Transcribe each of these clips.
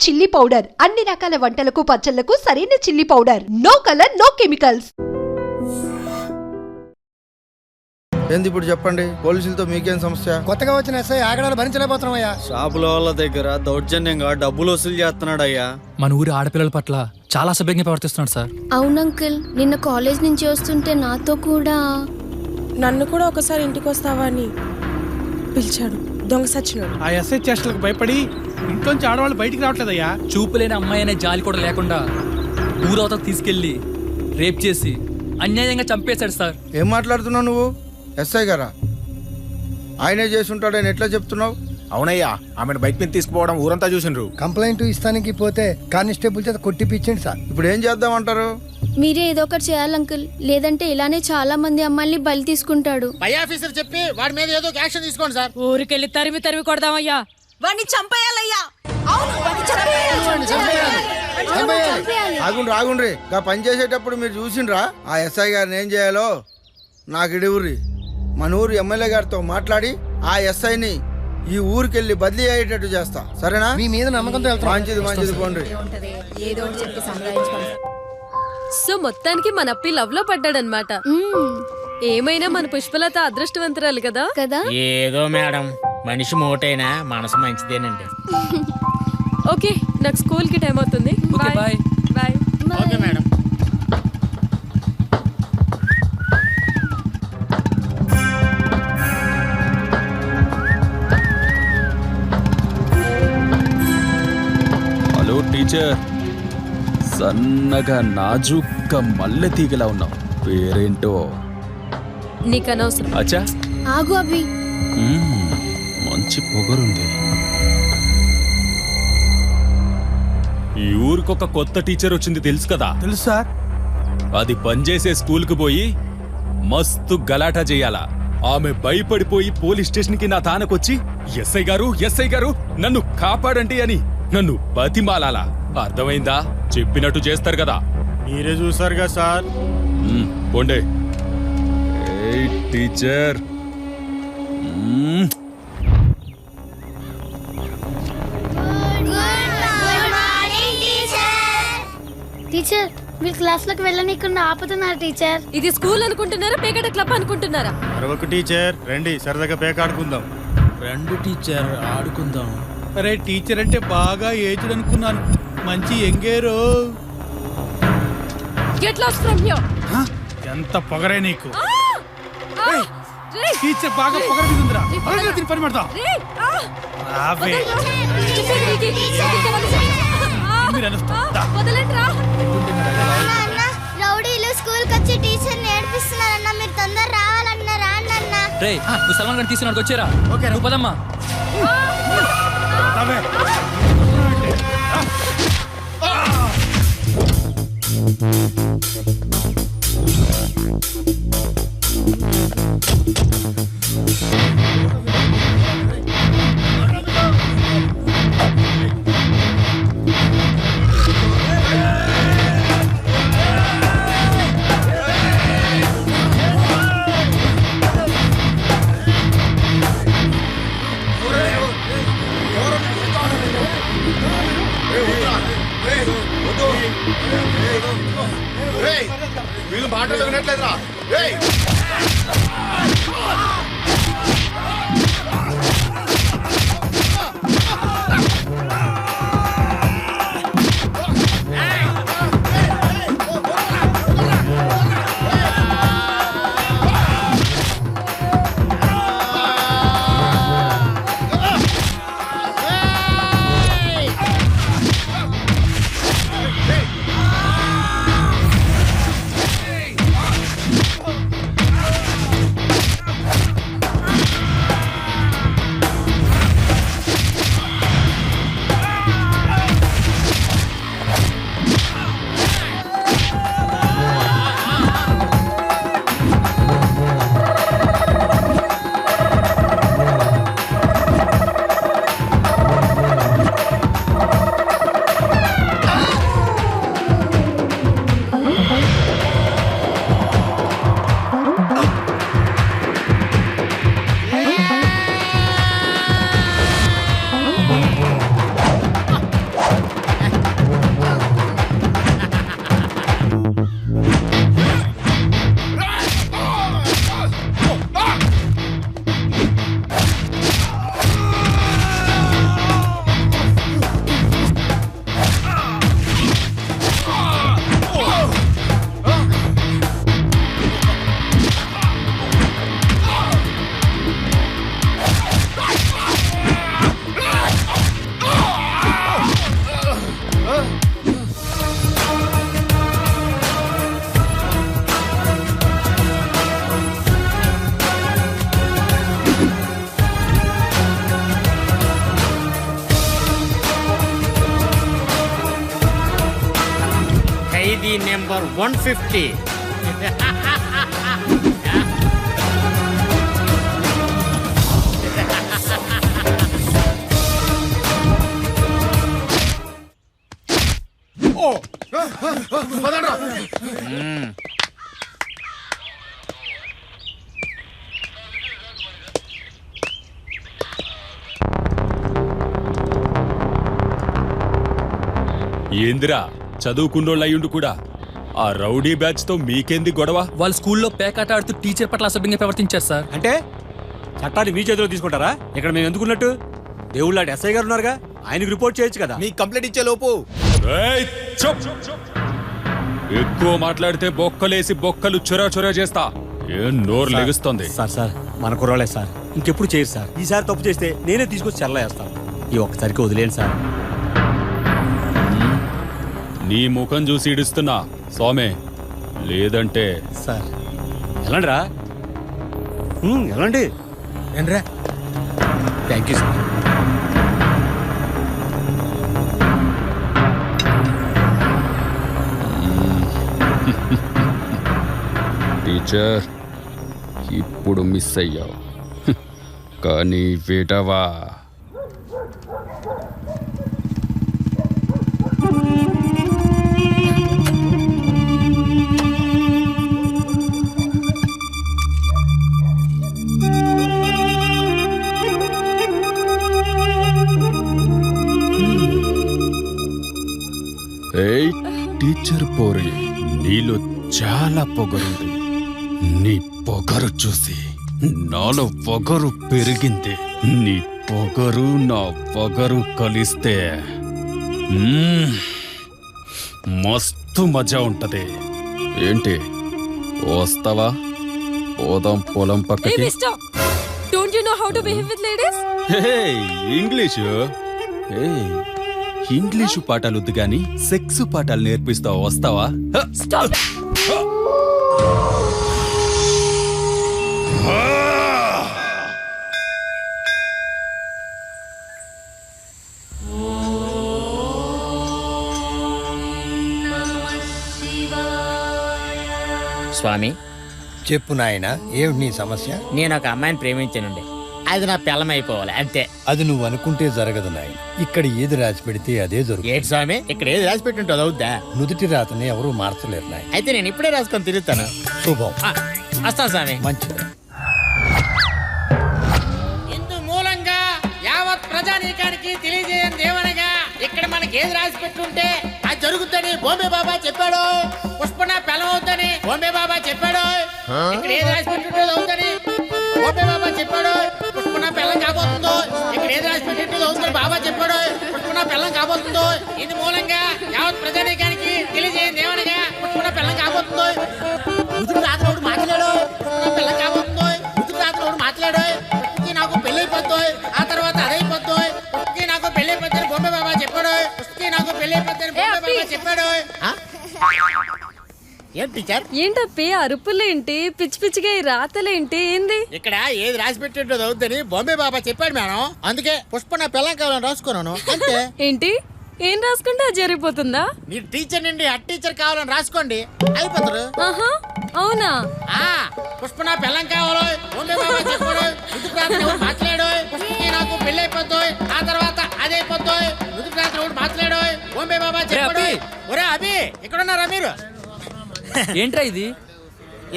Chilli powder అన్ని రకాల వంటలకు పచ్చళ్లకు సరైన chilli powder. No colour no chemicals. ఏంది ఇప్పుడు చెప్పండి, పోలీసులతో మీకేం సమస్య? కొత్తగా వచ్చిన ఎస్ఐ ఆగడాలు భరించలేకపోతున్నామయ్యా. షాపుల వాళ్ళ దగ్గర దౌర్జన్యంగా డబ్బులు వసూలు చేస్తున్నాడు అయ్యా. మన ఊరి ఆడపిల్లల పట్ల చాలా అసభ్యంగా ప్రవర్తిస్తున్నాడు సార్. అవును అంకుల్, నిన్న కాలేజ్ నుంచి వస్తుంటే నాతో కూడా నన్ను కూడా ఒకసారి ఇంటికి వస్తావా అని పిలిచాడు. దొంగ సచ్చినాడు. ఆ ఎస్ఐ చేష్టలకు భయపడి ఇంట్లోంచి ఆడవాళ్ళు బయటికి రావట్లేదయ్యా. చూపులేని అమ్మాయి అనే జాలి కూడా లేకుండా ఊరవతకు తీసుకెళ్లి రేప్ చేసి అన్యాయంగా చంపేశాడు సార్. ఏం మాట్లాడుతున్నావు నువ్వు? ఎస్ఐ గారా? ఆయనే చేసి ఉంటాడని ఎట్లా చెప్తున్నావు? అవునయ్యా, ఆమెను బైక్ మీద తీసుకుపోవడం ఊరంతా చూసిండ్రు. కంప్లైంట్ ఇస్తానికి పోతే కానిస్టేబుల్ చేత కొట్టిపించండి సార్. ఇప్పుడు ఏం చేద్దామంటారు? మీరే ఏదో ఒకటి చేయాలి అంకుల్, లేదంటే ఇలానే చాలా మంది అమ్మాయిల్ని బలి తీసుకుంటాడు. పై ఆఫీసర్ చెప్పి వాడి మీద ఏదో యాక్షన్ తీసుకోండి సార్. ఊరికెళ్ళి తరిమి తరిమి కొడదామయ్యా. వాడిని చంపేయాలయ్యా. ఆగుండ్రి గా పని చేసేటప్పుడు మీరు చూసిండ్రా ఆ ఎస్ఐ గారిని ఏం చేయాలో? నాకు ఇడివుర్రి. మన ఊరు ఎమ్మెల్యే గారితో మాట్లాడి ఆ ఎస్ఐని ఈ ఊరికెళ్ళి బదిలీ అయ్యేటట్టు చేస్తా, సరేనా? మీ మీద నమ్మకంతో వెళ్తాం. మంచిది పోండి. సో మొత్తానికి మన అప్పి లవ్ లో పడ్డాడనమాట. ఏమైనా మన పుష్పలత అదృష్టవంతురాలు కదా. ఏదో మేడం, మనిషి మోటైనా మనసు మంచిదేనండి. ఓకే, నాకు స్కూల్ కి టైం అవుతుంది. Bye bye. Okay madam. Hello teacher, సన్నగా నాజూక్గా మల్లె తీగలా ఉన్నావు, పేరేంటో? నీకు అనవసరం. అచ్చా, ఆగు అభి. మంచి పొగరుంది. ఈ ఊరికొక కొత్త టీచర్ వచ్చింది తెలుసు కదా? తెలుసు సార్. అది పనిచేసే స్కూల్కి పోయి మస్తు గలాటా చేయాలా. ఆమె భయపడిపోయి పోలీస్ స్టేషన్ కి నా తానకొచ్చి ఎస్ఐ గారు నన్ను కాపాడండి అని నన్ను బతిమాలాలా. అర్థమైందా? చెప్పినట్టు చేస్తారు కదా. మీరే చూసారుగా సార్. పోండే. టీచర్, టీచర్, మీరు క్లాస్ లోకి వెళ్ళనీకుండా ఆపుతున్నారు టీచర్. ఇది స్కూల్ అనుకుంటున్నారా, పేకాట క్లబ్ అనుకుంటున్నారా? మరొక టీచర్ రండి, సరదాగా పేకాడుకుందాం. రెండు టీచర్ ఆడుకుందాం. అరే, టీచర్ అంటే బాగా ఏజ్డ్ అనుకున్నాను, మంచి ఎంగేరో. Get lost from here. ఎంత పొగరే నీకు. టీచర్ బాగా పొగరు ఉందిరా. తిని పని పడతా. రౌడీలు స్కూల్ కి వచ్చి టీచర్ నేర్పిస్తున్నారన్న, మీరు తొందర రావాలన్నా రాండన్నా. రే, నువ్వు సల్మాన్ గారిని తీసుకున్నాడు వచ్చారా? ఓకే, నువ్వు పదమ్మా. వీళ్ళు మాటలు వినట్లేదురా. ఖైదీ నెంబర్ 150. ఏందిరా చదువుకున్నోళ్ళయ్యుండు కూడా ఆ రౌడీ బ్యాచ్ తో మీకేంది గొడవ? వాళ్ళ స్కూల్లో పేకాట ఆడుతూ టీచర్ పట్ల అసభ్యంగా ప్రవర్తించారు సార్. అంటే చట్టాన్ని మీ చేతిలో తీసుకుంటారా? ఇక్కడ మేము ఎందుకున్నట్టు? దేవుళ్ళ ఎస్ఐ గారు ఉన్నారుగా, ఆయనకు రిపోర్ట్ చేయొచ్చు కదా. మీ కంప్లైంట్ ఇచ్చే లోపు ఏయ్, చుప్! ఎక్కువ మాట్లాడితే బొక్కలేసి బొక్కలు చొరా చేస్తా. ఏం నోరు లెగుస్తోంది? సార్ మన కుర్రాలే సార్, ఇంకెప్పుడు చేయరు సార్. ఈసారి తప్పు చేస్తే నేనే తీసుకొచ్చి చెల్ల వేస్తాను. ఈ ఒక్కసారికి వదిలేండి సార్. నీ ముఖం చూసి ఇడుస్తున్నా సోమే, లేదంటే సార్ ఎలాండి రా, ఎలాండి ఏంట్రా. Thank you sir. టీచర్ ఇప్పుడు మిస్ అయ్యావు, కానీ విడవా. ఏయ్ టీచర్ పోరి, నీలో చాలా పొగరుంది. నీ పొగరు చూసి నాలో పొగరు పెరిగింది. నీ పొగరు నా పొగరు కలిస్తే మస్తు మజా ఉంటది. ఏంటి వస్తావా? పోదాం పొలం పక్కకి. Don't you know how to behave with ladies? English English పాఠాలు వద్దు గాని సెక్స్ పాఠాలు నేర్పిస్తావా? వస్తావా? Stop! స్వామి, చెప్పు నాయన, ఏమిటి నీ సమస్య? నేను ఒక అమ్మాయిని ప్రేమించానండి. అది నా పిల్లం అయిపోవాలి అంతే. అది నువ్వు అనుకుంటే జరగదు నాయన. ఇక్కడ ఏది రాసి పెడితే అదే జరుగుతుంది. ఏంటి స్వామి, ఇక్కడ ఏది రాసి పెట్టుంటే అది అవుద్దా? నుదుటి రాతని ఎవరూ మార్చలేరు నాయన. అయితే నేను ఇప్పుడే రాసుకొని తిరుగుతాను. శుభం. వస్తాను స్వామి. మంచిది. ఇందు మూలంగా యావత్ ప్రజానీకానికి తెలియజేయని దేవనగా ఇక్కడ మనకి ఏది రాసి పెట్టుంటే అది జరుగుద్దని బొంబే బాబా చెప్పాడు. పుష్పన పెలం అవుద్దని బొంబే బాబా చెప్పాడు. ఇక్కడ ఏది రాసి పెట్టుంటే అవుద్దని బొంబే బాబా చెప్పాడు. పుష్పన పెళ్ళం కాబోతుందో, ఇక్కడ ఏది రాసి పెట్టుంటే అవుతుందని బాబా చెప్పాడు. పుష్పన పెళ్ళం కాబోతుందో, ఇందు మూలంగా యావత్ ప్రజానీకానికి తెలియజేయని దేవనగా పుష్పన పెళ్ళం కాబోతుందో. ముదురు రాత్రి మాట్లాడు. పుష్పన పెళ్ళం కాబోతుందో, ముదురు రాత్రి మాట్లాడు. నాకు పెళ్లి అయిపోద్దో, ఆ తర్వాత అదైపోద్దో. నాకు పెళ్లి అయిపోద్దని బొమ్మ బాబా చెప్పాడు. నాకు పెళ్లి అయిపోద్దని బొమ్మ బాబా చెప్పాడు. ఏం టీచర్? ఏంటప్పి అరుపులేంటి, పిచ్చి పిచ్చిగా ఈ రాతలేంటి, ఏంది? ఇక్కడ ఏది రాసి పెట్టేది అవుద్దని బొంబే బాబా చెప్పాడు మేడం. అందుకే పుష్ప నా పిల్లం కావాలని రాసుకున్నాను అంతే. ఏంటి, ఏం రాసుకుంటే అది జరిగిపోతుందా? మీరు టీచర్ నుండి హెడ్ టీచర్ కావాలని రాసుకోండి, అయిపోతారు. ఆహా, అవునా? పుష్ప నా పిల్లం కావాలో బొంబే బాబా చెప్పాడు. ముదుకు రాత్రి ఎవరు మాట్లాడు. పుష్పకి నాకు పెళ్లి అయిపోద్దో, ఆ తర్వాత అదైపోద్దో. ముదుకు రాత్రి ఎవరు మాట్లాడు. బొంబే బాబా చెప్పాడు. ఒరే అభి, ఇక్కడ ఉన్నారా మీరు? ఏంట్రా ఇది?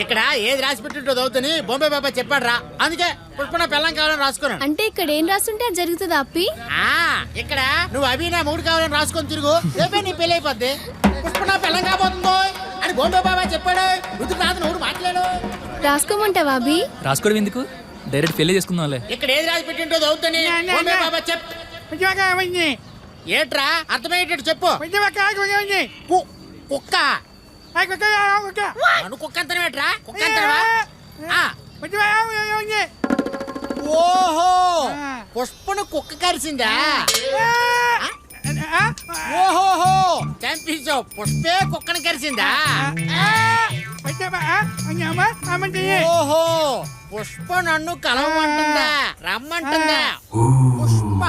ఇక్కడ ఏది రాసి పెట్టుంటుంది అవుతుంది బొంబే బాబా చెప్పాడు రా. అందుకే పుష్పన పెళ్ళం కావాలని రాసుకున్నాను. అంటే ఇక్కడ ఏం రాస్తుంటే అది జరుగుతుందా అప్పి? ఇక్కడ నువ్వు అభి నా మూడు కావాలని రాసుకొని తిరుగు, రేపే నీ పెళ్లి అయిపోద్ది. పుష్పన పెళ్ళం కాబోతుందో అని బొంబే బాబా చెప్పాడు. రుతుకు రాత్రి నువ్వు మాట్లాడు. రాసుకోమంటావా అభి? రాసుకోవడం ఎందుకు, డైరెక్ట్ పెళ్లి చేసుకుందాంలే. ఇక్కడ ఏది రాసి పెట్టింటుంది అవుతుంది బొంబే బాబా ఏట్రా అర్థమయ్యేటట్టు చెప్పు. కుక్క కుక్క అంతనేట్రా? కుక్క అంతనవా? ఓహో, పుష్పను కుక్క కరిసిందా? ఓహోహో, చంపించావు. పుష్పే కుక్కను కరిసిందా? ఓహో, పుష్ప నన్ను కలవమంటుందా, రమ్మంటుందా? పుష్ప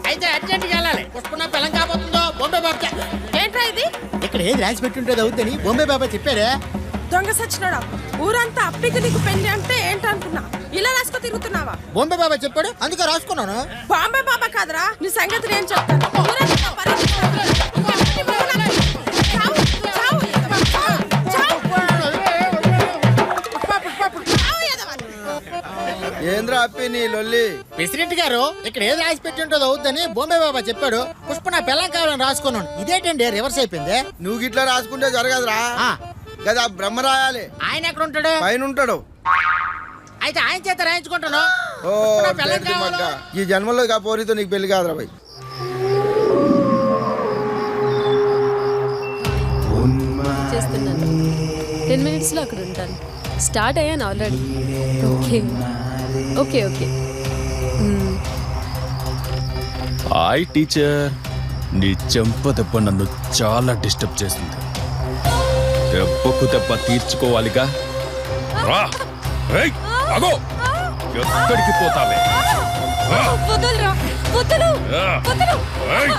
అయితే అర్జెంట్గా వెళ్ళాలి. పుష్ప నా పిల్లం కాబోతుందో బొంబే బాబు. ఏంట్రా ఇక్కడ ఏది రాసి పెట్టుంటేది అవుద్దని బొంబే బాబా చెప్పాడే. దొంగ సచ్చినోడా, ఊరంతా అప్పికి నీకు పెళ్లి అంటే ఏంటనుకున్నా? ఇలా రాసుకో తిరుగుతున్నావా? బొంబే బాబా చెప్పాడు అందుకే రాసుకున్నాను. బాంబే బాబా కాదురా, నీ సంగతి నేను చెప్తాను. ఊరంతా పరిగెత్తుతున్నావు. చావు, చావు, చావు, ఏంద్రా అప్పి నీ లొల్లి? ప్రెసిడెంట్ గారు ఇక్కడ ఏది రాసి పెట్టి ఉంటుందో అవుద్దని బొంబే బాబా చెప్పాడు. పుష్ప నా పిల్లం కావాలని రాసుకున్నాను. ఇదేంటండి రివర్స్ అయిపోయింది? నువ్వు గిట్లా రాసుకుంటే జరగదురా. కదా బ్రహ్మ రాయాలి. ఆయన ఎక్కడ ఉంటాడు? పైన ఉంటాడు. అయితే ఆయన చేత రాయించుకుంటాను. ఓ బేర్ది మగ్గ. ఈ జన్మలో ఆ పోరితో నీకు పెళ్లి కాదురా భయ్. చేస్తున్నాను. 10 minutes లో అక్కడ ఉంటాను. స్టార్ట్ అయ్యాను already. Okay okay okay. Hi teacher. నీ చెంప దెబ్బ నన్ను చాలా డిస్టర్బ్ చేసింది. దెబ్బకు దెబ్బ తీర్చుకోవాలిగా. రా. ఏయ్, ఆగో. ఎక్కడికి పోతావే? వదలరా, వదలు, వదలు. ఏయ్.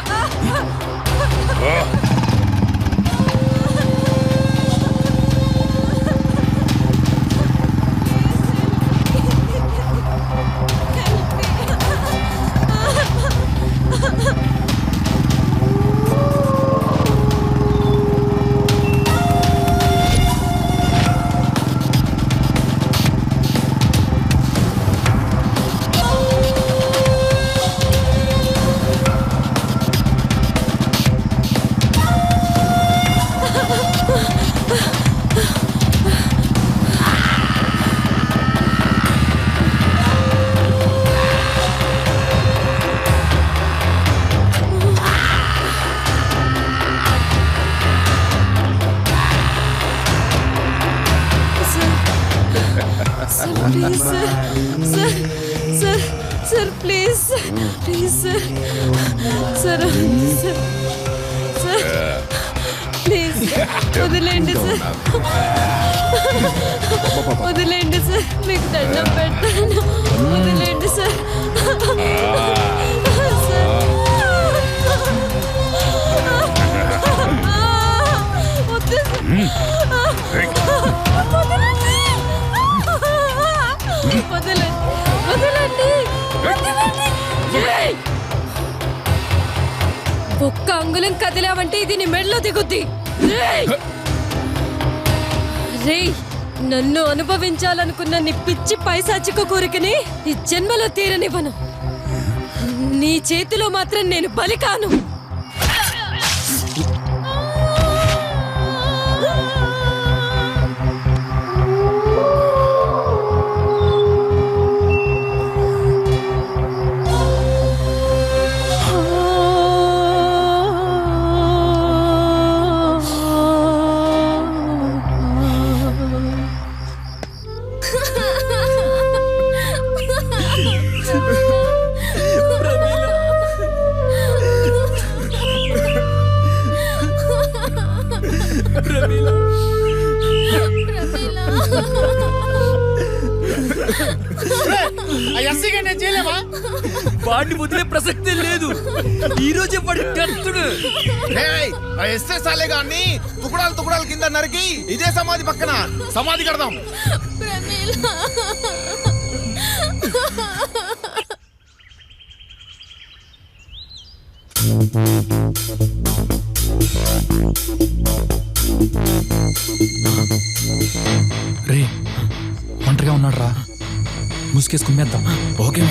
వదిలేండి సార్, వదిలేండి సార్, మీకు దండం పెడతాను. వదిలేండి సార్. ఒక్క అంగుళం కదిలావంటే ఇది నీ మెడలో దిగుద్ది. రేయ్, నన్ను అనుభవించాలనుకున్న నీ పిచ్చి పైశాచిక కోరికని ఈ జన్మలో తీరనివ్వను. నీ చేతిలో మాత్రం నేను బలి కాను. వాడిని వదిలే ప్రసక్తే లేదు. ఈ రోజే వాడి కత్తుడు. గాని తుకుడాలు తుకుడాలు కింద నరికి ఇదే సమాధి పక్కన సమాధి కడదాం. రే, ఒంటరిగా ఉన్నాడు రా. ముసుకేసి కుమ్మేద్దాం. ఓకే.